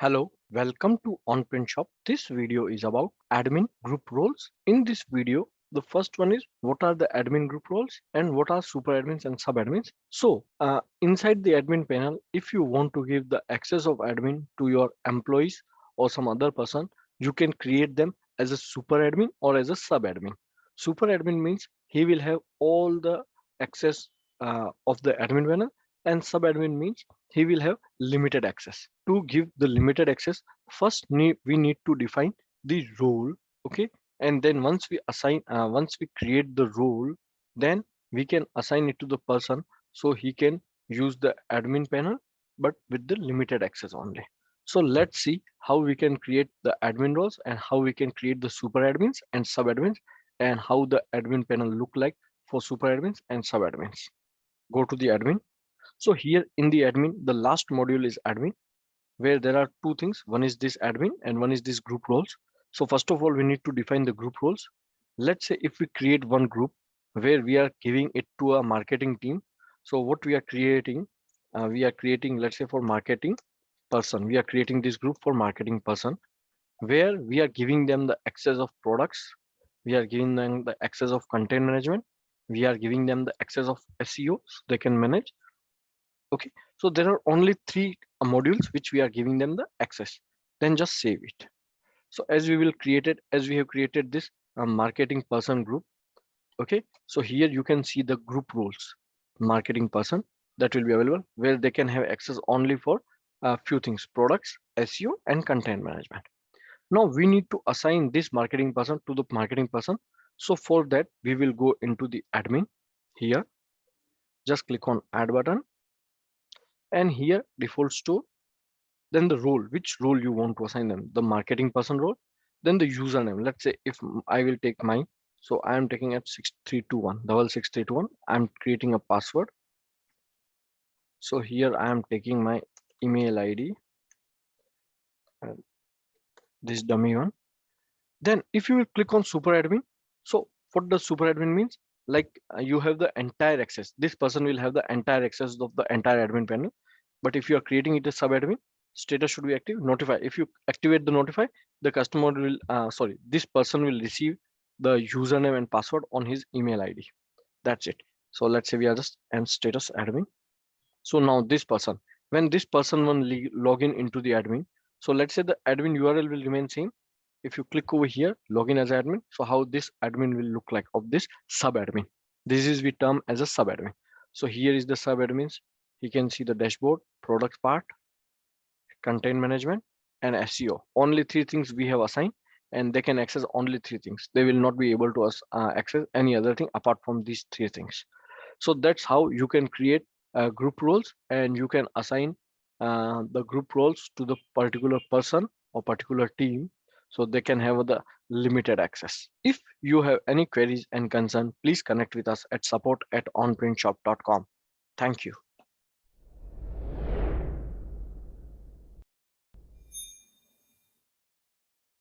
Hello, welcome to OnPrintShop. This video is about admin group roles. In this video, the first one is what are the admin group roles and what are super admins and sub admins. Inside the admin panel, if you want to give the access of admin to your employees or some other person, you can create them as a super admin or as a sub admin. Super admin means he will have all the access of the admin panel, and sub admin means he will have limited access. To give the limited access, first we need to define the role. Okay, and then once we create the role, then we can assign it to the person so he can use the admin panel but with the limited access only. So let's see how we can create the admin roles and how we can create the super admins and sub admins and how the admin panel look like for super admins and sub admins. Go to the admin. So here in the admin, the last module is admin, where there are two things. One is this admin and one is this group roles. So first of all, we need to define the group roles. Let's say if we create one group where we are giving it to a marketing team. So what we are creating, let's say for marketing person, we are creating this group for marketing person, where we are giving them the access of products. We are giving them the access of content management. We are giving them the access of SEO so they can manage. Okay, so there are only three modules which we are giving them the access. Then just save it. So as we have created this marketing person group. Okay, so here you can see the group roles, marketing person, that will be available, where they can have access only for a few things: products, SEO, and content management. Now we need to assign this marketing person to the marketing person. So for that, we will go into the admin here. Just click on add button, and here default store. Then the role, which role you want to assign them, the marketing person role. Then the username. Let's say if I will take mine, so I am taking at 6321 I'm creating a password. So here I am taking my email ID, this dummy one. Then if you will click on super admin, so what does super admin means? Like you have the entire access. This person will have the entire access of the entire admin panel. But if you are creating it as sub admin, status should be active. Notify. If you activate the notify, the customer will this person will receive the username and password on his email ID. That's it. So let's say we are just and status admin. So now this person, when this person will log in into the admin, so let's say the admin URL will remain same. If you click over here, login as admin, so how this admin will look like of this sub admin. This is we term as a sub admin. So here is the sub admins. You can see the dashboard, product part, content management, and SEO. Only three things we have assigned, and they can access only three things. They will not be able to access any other thing apart from these three things. So that's how you can create group roles, and you can assign the group roles to the particular person or particular team, so they can have the limited access. If you have any queries and concern, please connect with us at support@onprintshop.com. Thank you.